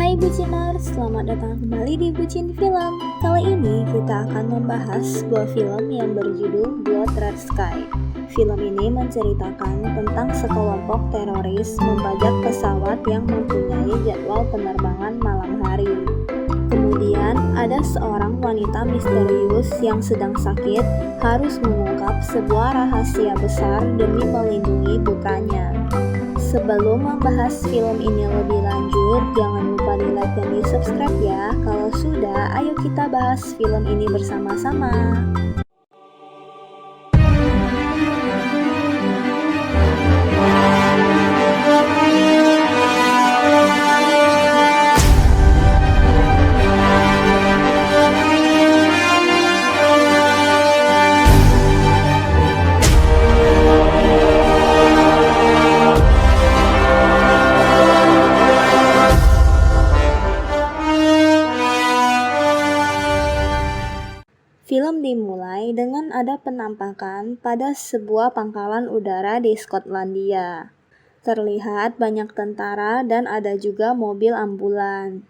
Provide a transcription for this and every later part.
Hai Buciners, selamat datang kembali di Bucin Film. Kali ini kita akan membahas sebuah film yang berjudul Blood Red Sky. Film ini menceritakan tentang sekelompok teroris membajak pesawat yang mempunyai jadwal penerbangan malam hari. Kemudian ada seorang wanita misterius yang sedang sakit harus mengungkap sebuah rahasia besar demi melindungi putranya. Sebelum membahas film ini lebih lanjut, jangan lupa di like dan di subscribe ya. Kalau sudah, ayo kita bahas film ini bersama-sama. Film dimulai dengan ada penampakan pada sebuah pangkalan udara di Skotlandia. Terlihat banyak tentara dan ada juga mobil ambulan.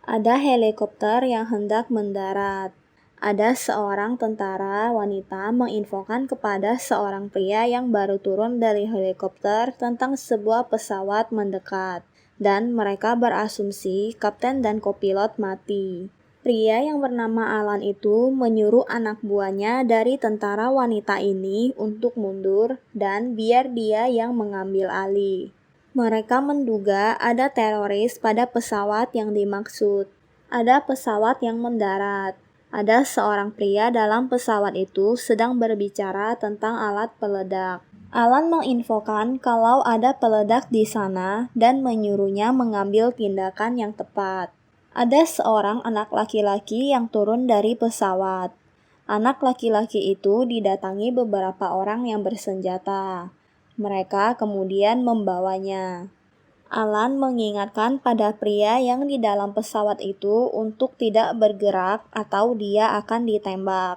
Ada helikopter yang hendak mendarat. Ada seorang tentara wanita menginfokan kepada seorang pria yang baru turun dari helikopter tentang sebuah pesawat mendekat, dan mereka berasumsi kapten dan kopilot mati. Pria yang bernama Alan itu menyuruh anak buahnya dari tentara wanita ini untuk mundur dan biar dia yang mengambil alih. Mereka menduga ada teroris pada pesawat yang dimaksud. Ada pesawat yang mendarat. Ada seorang pria dalam pesawat itu sedang berbicara tentang alat peledak. Alan menginfokan kalau ada peledak di sana dan menyuruhnya mengambil tindakan yang tepat. Ada seorang anak laki-laki yang turun dari pesawat. Anak laki-laki itu didatangi beberapa orang yang bersenjata. Mereka kemudian membawanya. Alan mengingatkan pada pria yang di dalam pesawat itu untuk tidak bergerak atau dia akan ditembak.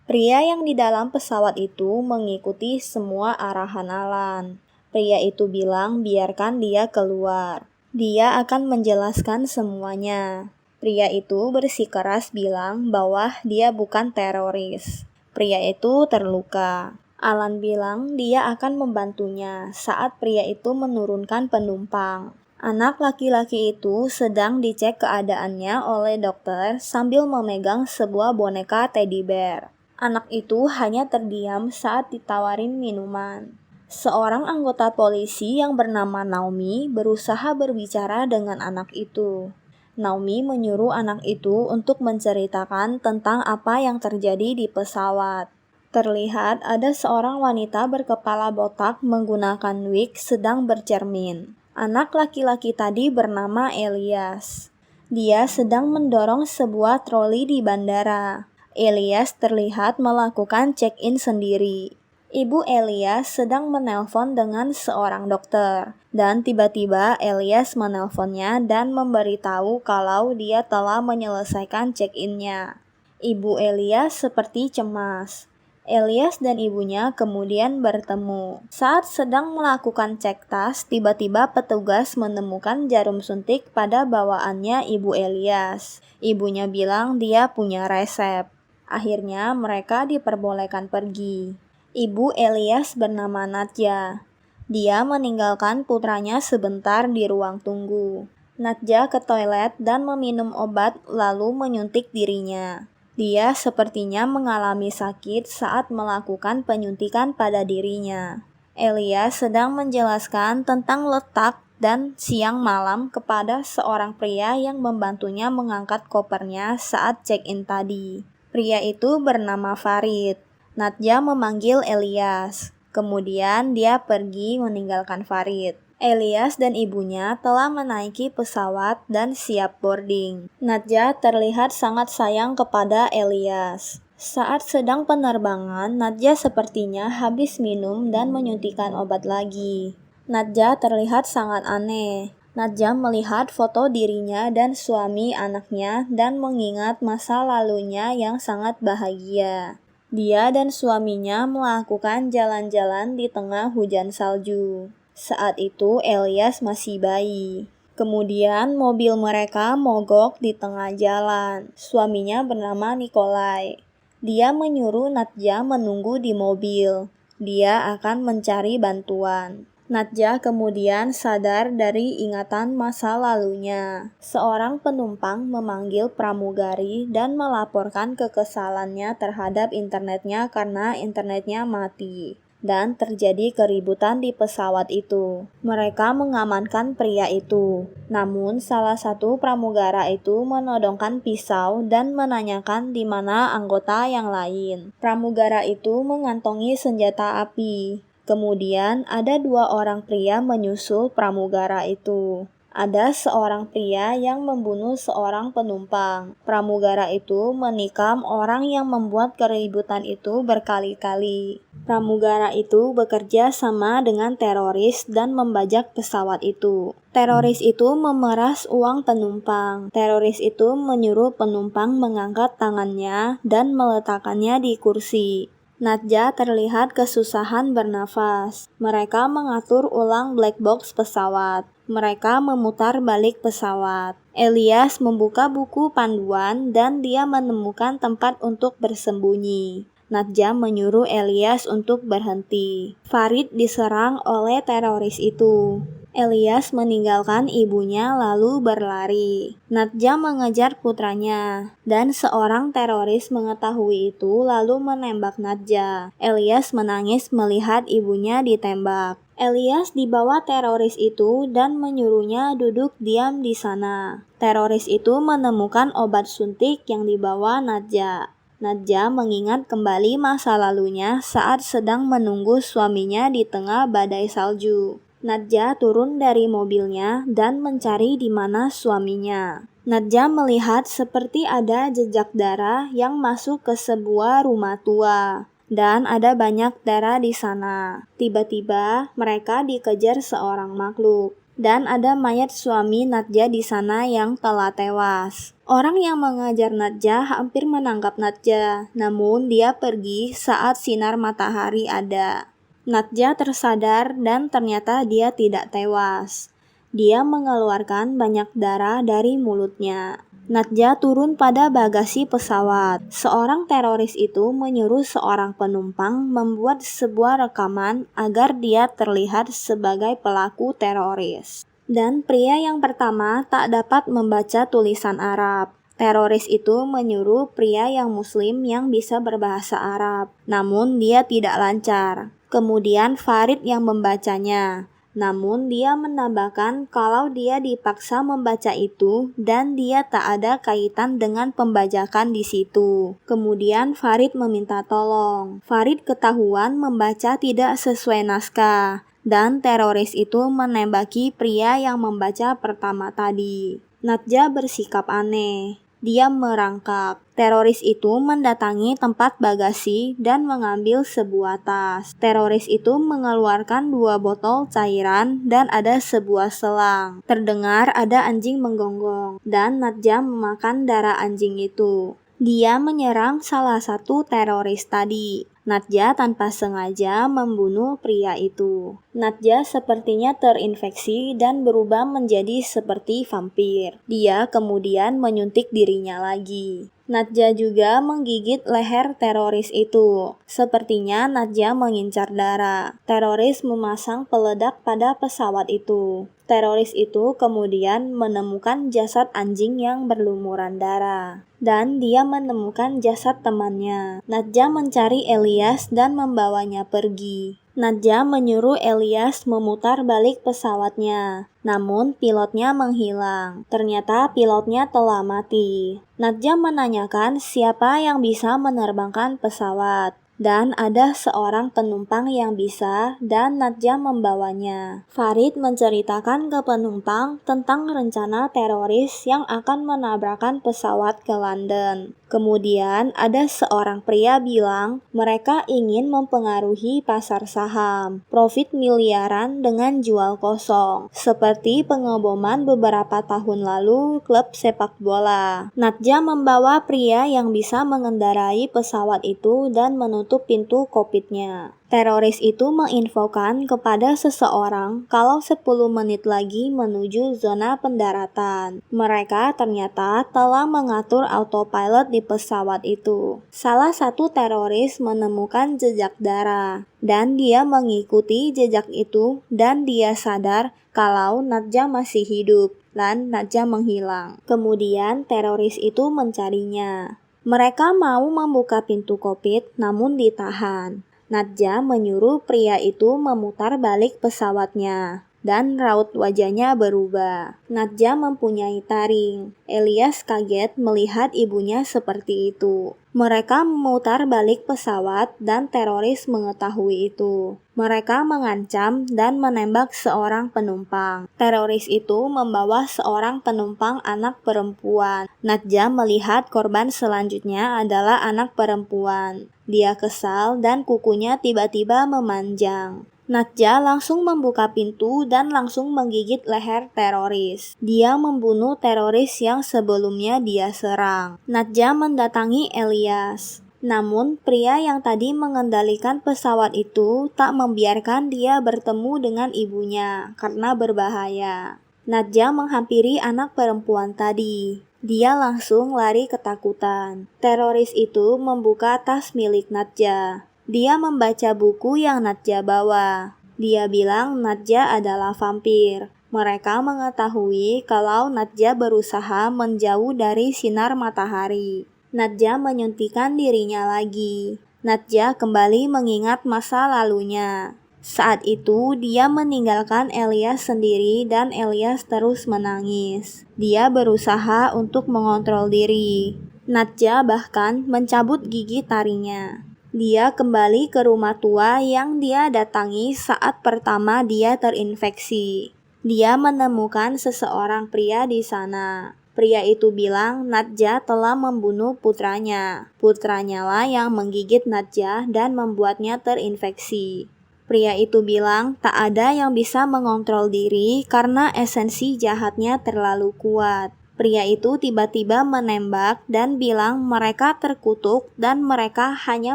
Pria yang di dalam pesawat itu mengikuti semua arahan Alan. Pria itu bilang biarkan dia keluar. Dia akan menjelaskan semuanya. Pria itu bersikeras bilang bahwa dia bukan teroris. Pria itu terluka. Alan bilang dia akan membantunya saat pria itu menurunkan penumpang. Anak laki-laki itu sedang dicek keadaannya oleh dokter sambil memegang sebuah boneka teddy bear. Anak itu hanya terdiam saat ditawarin minuman. Seorang anggota polisi yang bernama Naomi berusaha berbicara dengan anak itu. Naomi menyuruh anak itu untuk menceritakan tentang apa yang terjadi di pesawat. Terlihat ada seorang wanita berkepala botak menggunakan wig sedang bercermin. Anak laki-laki tadi bernama Elias. Dia sedang mendorong sebuah troli di bandara. Elias terlihat melakukan check-in sendiri. Ibu Elias sedang menelpon dengan seorang dokter, dan tiba-tiba Elias menelponnya dan memberitahu kalau dia telah menyelesaikan check-in-nya. Ibu Elias seperti cemas. Elias dan ibunya kemudian bertemu. Saat sedang melakukan cek tas, tiba-tiba petugas menemukan jarum suntik pada bawaannya ibu Elias. Ibunya bilang dia punya resep. Akhirnya mereka diperbolehkan pergi. Ibu Elias bernama Nadja. Dia meninggalkan putranya sebentar di ruang tunggu. Nadja ke toilet dan meminum obat lalu menyuntik dirinya. Dia sepertinya mengalami sakit saat melakukan penyuntikan pada dirinya. Elias sedang menjelaskan tentang letak dan siang malam kepada seorang pria yang membantunya mengangkat kopernya saat check-in tadi. Pria itu bernama Farid. Nadja memanggil Elias. Kemudian dia pergi meninggalkan Farid. Elias dan ibunya telah menaiki pesawat dan siap boarding. Nadja terlihat sangat sayang kepada Elias. Saat sedang penerbangan, Nadja sepertinya habis minum dan menyuntikkan obat lagi. Nadja terlihat sangat aneh. Nadja melihat foto dirinya dan suami anaknya dan mengingat masa lalunya yang sangat bahagia. Dia dan suaminya melakukan jalan-jalan di tengah hujan salju. Saat itu Elias masih bayi. Kemudian mobil mereka mogok di tengah jalan. Suaminya bernama Nikolai. Dia menyuruh Nadja menunggu di mobil. Dia akan mencari bantuan. Nadja kemudian sadar dari ingatan masa lalunya. Seorang penumpang memanggil pramugari dan melaporkan kekesalannya terhadap internetnya karena internetnya mati. Dan terjadi keributan di pesawat itu. Mereka mengamankan pria itu. Namun salah satu pramugara itu menodongkan pisau dan menanyakan di mana anggota yang lain. Pramugara itu mengantongi senjata api. Kemudian ada 2 orang pria menyusul pramugara itu. Ada seorang pria yang membunuh seorang penumpang. Pramugara itu menikam orang yang membuat keributan itu berkali-kali. Pramugara itu bekerja sama dengan teroris dan membajak pesawat itu. Teroris itu memeras uang penumpang. Teroris itu menyuruh penumpang mengangkat tangannya dan meletakkannya di kursi. Nadja terlihat kesusahan bernafas. Mereka mengatur ulang black box pesawat. Mereka memutar balik pesawat. Elias membuka buku panduan dan dia menemukan tempat untuk bersembunyi. Nadja menyuruh Elias untuk berhenti. Farid diserang oleh teroris itu. Elias meninggalkan ibunya lalu berlari. Nadja mengejar putranya, dan seorang teroris mengetahui itu lalu menembak Nadja. Elias menangis melihat ibunya ditembak. Elias dibawa teroris itu dan menyuruhnya duduk diam di sana. Teroris itu menemukan obat suntik yang dibawa Nadja. Nadja mengingat kembali masa lalunya saat sedang menunggu suaminya di tengah badai salju. Nadja turun dari mobilnya dan mencari di mana suaminya. Nadja melihat seperti ada jejak darah yang masuk ke sebuah rumah tua. Dan ada banyak darah di sana. Tiba-tiba mereka dikejar seorang makhluk. Dan ada mayat suami Nadja di sana yang telah tewas. Orang yang mengejar Nadja hampir menangkap Nadja, namun dia pergi saat sinar matahari ada. Nadja tersadar dan ternyata dia tidak tewas. Dia mengeluarkan banyak darah dari mulutnya. Nadja turun pada bagasi pesawat. Seorang teroris itu menyuruh seorang penumpang membuat sebuah rekaman agar dia terlihat sebagai pelaku teroris. Dan pria yang pertama tak dapat membaca tulisan Arab. Teroris itu menyuruh pria yang muslim yang bisa berbahasa Arab, namun dia tidak lancar. Kemudian Farid yang membacanya. Namun dia menambahkan kalau dia dipaksa membaca itu dan dia tak ada kaitan dengan pembajakan di situ. Kemudian Farid meminta tolong. Farid ketahuan membaca tidak sesuai naskah dan teroris itu menembaki pria yang membaca pertama tadi. Nadja bersikap aneh. Dia merangkak. Teroris itu mendatangi tempat bagasi dan mengambil sebuah tas. Teroris itu mengeluarkan 2 botol cairan dan ada sebuah selang. Terdengar ada anjing menggonggong dan Nadja memakan darah anjing itu. Dia menyerang salah satu teroris tadi. Nadja tanpa sengaja membunuh pria itu. Nadja sepertinya terinfeksi dan berubah menjadi seperti vampir. Dia kemudian menyuntik dirinya lagi. Nadja juga menggigit leher teroris itu. Sepertinya Nadja mengincar darah. Teroris memasang peledak pada pesawat itu. Teroris itu kemudian menemukan jasad anjing yang berlumuran darah. Dan dia menemukan jasad temannya. Nadja mencari Elias dan membawanya pergi. Nadja menyuruh Elias memutar balik pesawatnya. Namun pilotnya menghilang. Ternyata pilotnya telah mati. Nadja menanyakan siapa yang bisa menerbangkan pesawat. Dan ada seorang penumpang yang bisa dan Nadja membawanya. Farid menceritakan ke penumpang tentang rencana teroris yang akan menabrakkan pesawat ke London. Kemudian ada seorang pria bilang mereka ingin mempengaruhi pasar saham, profit miliaran dengan jual kosong, seperti pengeboman beberapa tahun lalu klub sepak bola. Nadja membawa pria yang bisa mengendarai pesawat itu dan menutup menutup pintu kokpitnya. Teroris itu menginfokan kepada seseorang kalau 10 menit lagi menuju zona pendaratan. Mereka ternyata telah mengatur autopilot di pesawat itu. Salah satu teroris menemukan jejak darah, dan dia mengikuti jejak itu dan dia sadar kalau Nadja masih hidup dan Nadja menghilang. Kemudian teroris itu mencarinya. Mereka mau membuka pintu kokpit namun ditahan. Nadja menyuruh pria itu memutar balik pesawatnya, dan raut wajahnya berubah. Nadja mempunyai taring. Elias kaget melihat ibunya seperti itu. Mereka memutar balik pesawat dan teroris mengetahui itu. Mereka mengancam dan menembak seorang penumpang. Teroris itu membawa seorang penumpang anak perempuan. Nadja melihat korban selanjutnya adalah anak perempuan. Dia kesal dan kukunya tiba-tiba memanjang. Nadja langsung membuka pintu dan langsung menggigit leher teroris. Dia membunuh teroris yang sebelumnya dia serang. Nadja mendatangi Elias. Namun, pria yang tadi mengendalikan pesawat itu tak membiarkan dia bertemu dengan ibunya karena berbahaya. Nadja menghampiri anak perempuan tadi. Dia langsung lari ketakutan. Teroris itu membuka tas milik Nadja. Dia membaca buku yang Nadja bawa. Dia bilang Nadja adalah vampir. Mereka mengetahui kalau Nadja berusaha menjauh dari sinar matahari. Nadja menyuntikkan dirinya lagi. Nadja kembali mengingat masa lalunya. Saat itu, dia meninggalkan Elias sendiri dan Elias terus menangis. Dia berusaha untuk mengontrol diri. Nadja bahkan mencabut gigi taringnya. Dia kembali ke rumah tua yang dia datangi saat pertama dia terinfeksi. Dia menemukan seseorang pria di sana. Pria itu bilang Nadja telah membunuh putranya. Putranya lah yang menggigit Nadja dan membuatnya terinfeksi. Pria itu bilang tak ada yang bisa mengontrol diri karena esensi jahatnya terlalu kuat. Pria itu tiba-tiba menembak dan bilang mereka terkutuk dan mereka hanya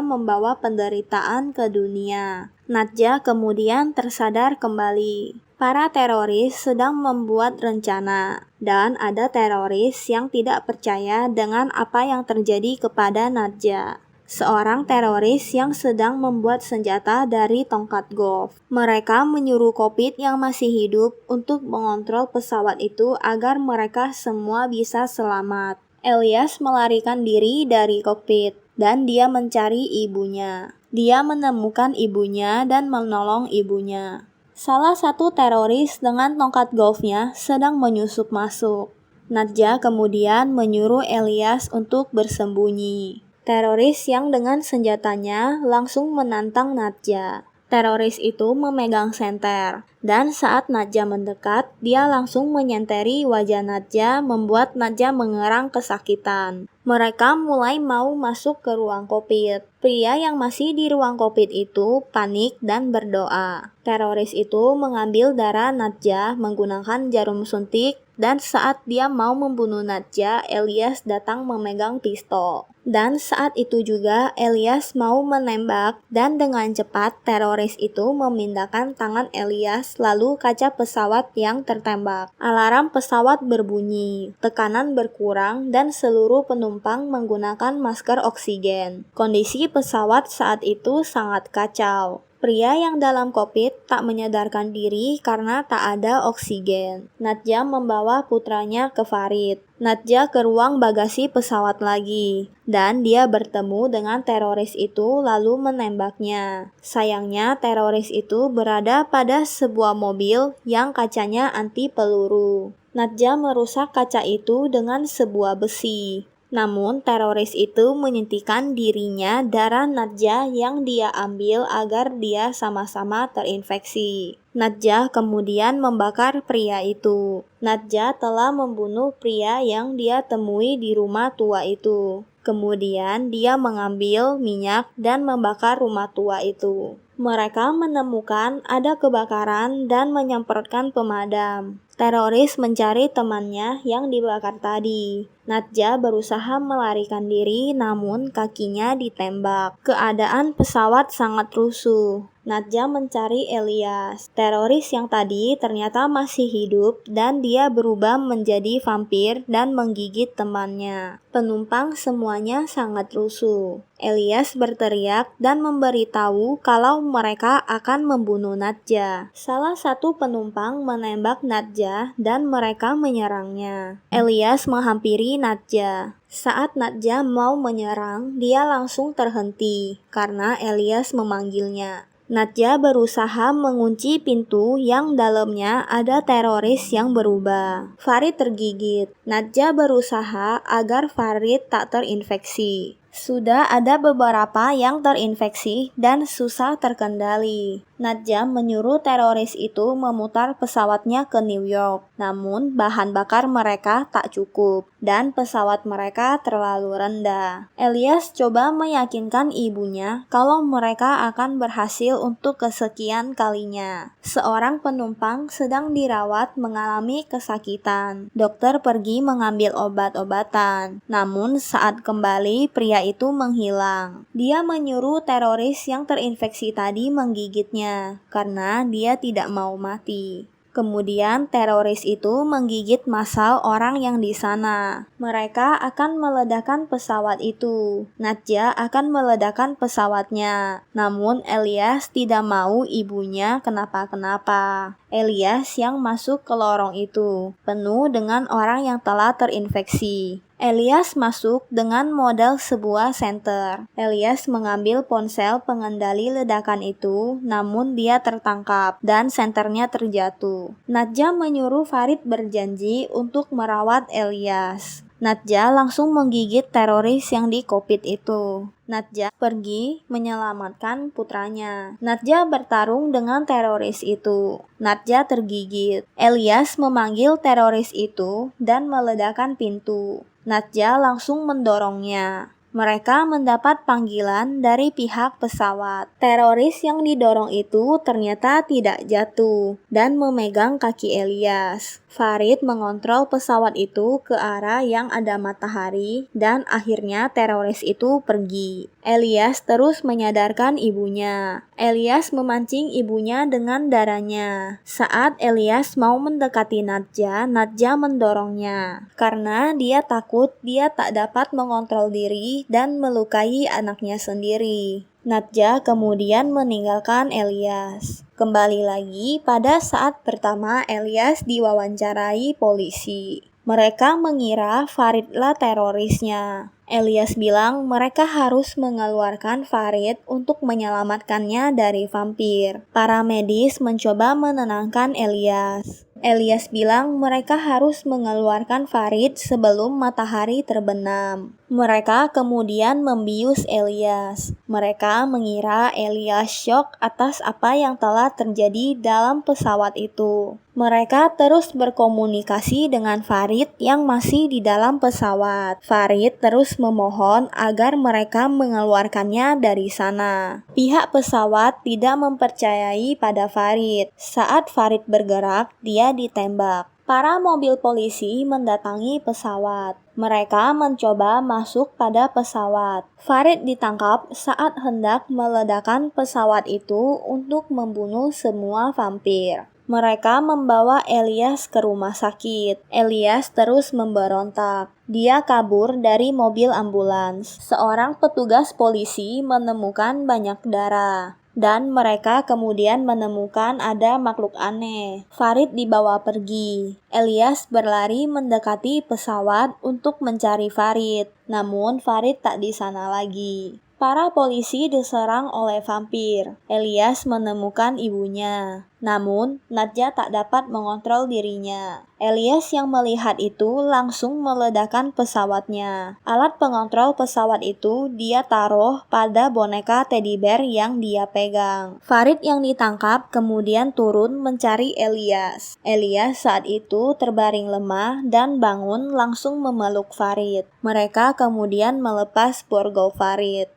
membawa penderitaan ke dunia. Nadja kemudian tersadar kembali. Para teroris sedang membuat rencana, dan ada teroris yang tidak percaya dengan apa yang terjadi kepada Nadja. Seorang teroris yang sedang membuat senjata dari tongkat golf. Mereka menyuruh kokpit yang masih hidup untuk mengontrol pesawat itu agar mereka semua bisa selamat. Elias melarikan diri dari kokpit, dan dia mencari ibunya. Dia menemukan ibunya dan menolong ibunya. Salah satu teroris dengan tongkat golfnya sedang menyusup masuk. Nadja kemudian menyuruh Elias untuk bersembunyi. Teroris yang dengan senjatanya langsung menantang Nadja. Teroris itu memegang senter, dan saat Nadja mendekat, dia langsung menyenteri wajah Nadja membuat Nadja mengerang kesakitan. Mereka mulai mau masuk ke ruang kokpit. Pria yang masih di ruang kokpit itu panik dan berdoa. Teroris itu mengambil darah Nadja menggunakan jarum suntik, dan saat dia mau membunuh Nadja, Elias datang memegang pistol. Dan saat itu juga Elias mau menembak, dan dengan cepat teroris itu memindahkan tangan Elias lalu kaca pesawat yang tertembak. Alarm pesawat berbunyi, tekanan berkurang, dan seluruh penumpang menggunakan masker oksigen. Kondisi pesawat saat itu sangat kacau. Pria yang dalam kokpit tak menyadarkan diri karena tak ada oksigen. Nadja membawa putranya ke Farid. Nadja ke ruang bagasi pesawat lagi, dan dia bertemu dengan teroris itu lalu menembaknya. Sayangnya teroris itu berada pada sebuah mobil yang kacanya anti peluru. Nadja merusak kaca itu dengan sebuah besi. Namun teroris itu menyuntikkan dirinya darah Nadja yang dia ambil agar dia sama-sama terinfeksi. Nadja kemudian membakar pria itu. Nadja telah membunuh pria yang dia temui di rumah tua itu. Kemudian dia mengambil minyak dan membakar rumah tua itu. Mereka menemukan ada kebakaran dan menyemprotkan pemadam. Teroris mencari temannya yang dibakar tadi. Nadja berusaha melarikan diri namun kakinya ditembak. Keadaan pesawat sangat rusuh. Nadja mencari Elias. Teroris yang tadi ternyata masih hidup dan dia berubah menjadi vampir dan menggigit temannya. Penumpang semuanya sangat rusuh. Elias berteriak dan memberitahu kalau mereka akan membunuh Nadja. Salah satu penumpang menembak Nadja dan mereka menyerangnya. Elias menghampiri Nadja. Saat Nadja mau menyerang, dia langsung terhenti karena Elias memanggilnya. Nadja berusaha mengunci pintu yang dalamnya ada teroris yang berubah. Farid tergigit. Nadja berusaha agar Farid tak terinfeksi. Sudah ada beberapa yang terinfeksi dan susah terkendali. Nadja menyuruh teroris itu memutar pesawatnya ke New York. Namun bahan bakar mereka tak cukup dan pesawat mereka terlalu rendah. Elias coba meyakinkan ibunya kalau mereka akan berhasil untuk kesekian kalinya. Seorang penumpang sedang dirawat mengalami kesakitan. Dokter pergi mengambil obat-obatan. Namun saat kembali pria itu menghilang. Dia menyuruh teroris yang terinfeksi tadi menggigitnya karena dia tidak mau mati. Kemudian teroris itu menggigit massal orang yang di sana. Mereka akan meledakkan pesawat itu. Nadja akan meledakkan pesawatnya. Namun Elias tidak mau ibunya kenapa-kenapa. Elias yang masuk ke lorong itu, penuh dengan orang yang telah terinfeksi. Elias masuk dengan modal sebuah senter. Elias mengambil ponsel pengendali ledakan itu, namun dia tertangkap dan senternya terjatuh. Nadja menyuruh Farid berjanji untuk merawat Elias. Nadja langsung menggigit teroris yang di kokpit itu. Nadja pergi menyelamatkan putranya. Nadja bertarung dengan teroris itu. Nadja tergigit. Elias memanggil teroris itu dan meledakkan pintu. Nadja langsung mendorongnya. Mereka mendapat panggilan dari pihak pesawat. Teroris yang didorong itu ternyata tidak jatuh dan memegang kaki Elias. Farid mengontrol pesawat itu ke arah yang ada matahari dan akhirnya teroris itu pergi. Elias terus menyadarkan ibunya. Elias memancing ibunya dengan darahnya. Saat Elias mau mendekati Nadja, Nadja mendorongnya. Karena dia takut dia tak dapat mengontrol diri dan melukai anaknya sendiri. Nadja kemudian meninggalkan Elias. Kembali lagi pada saat pertama Elias diwawancarai polisi. Mereka mengira Faridlah terorisnya. Elias bilang mereka harus mengeluarkan Farid untuk menyelamatkannya dari vampir. Para medis mencoba menenangkan Elias. Elias bilang mereka harus mengeluarkan Farid sebelum matahari terbenam. Mereka kemudian membius Elias. Mereka mengira Elias syok atas apa yang telah terjadi dalam pesawat itu. Mereka terus berkomunikasi dengan Farid yang masih di dalam pesawat. Farid terus memohon agar mereka mengeluarkannya dari sana. Pihak pesawat tidak mempercayai pada Farid. Saat Farid bergerak, dia ditembak. Para mobil polisi mendatangi pesawat. Mereka mencoba masuk pada pesawat. Farid ditangkap saat hendak meledakkan pesawat itu untuk membunuh semua vampir. Mereka membawa Elias ke rumah sakit. Elias terus memberontak. Dia kabur dari mobil ambulans. Seorang petugas polisi menemukan banyak darah. Dan mereka kemudian menemukan ada makhluk aneh. Farid dibawa pergi. Elias berlari mendekati pesawat untuk mencari Farid. Namun Farid tak di sana lagi. Para polisi diserang oleh vampir. Elias menemukan ibunya. Namun, Nadja tak dapat mengontrol dirinya. Elias yang melihat itu langsung meledakkan pesawatnya. Alat pengontrol pesawat itu dia taruh pada boneka teddy bear yang dia pegang. Farid yang ditangkap kemudian turun mencari Elias. Elias saat itu terbaring lemah dan bangun langsung memeluk Farid. Mereka kemudian melepas borgol Farid.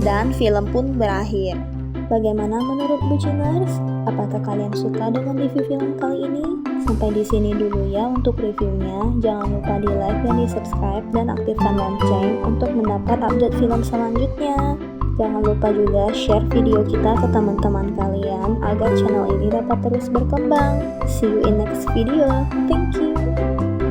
Dan film pun berakhir. Bagaimana menurut Buciners? Apakah kalian suka dengan review film kali ini? Sampai di sini dulu ya untuk reviewnya. Jangan lupa di like dan di subscribe dan aktifkan lonceng untuk mendapat update film selanjutnya. Jangan lupa juga share video kita ke teman-teman kalian agar channel ini dapat terus berkembang. See you in next video. Thank you.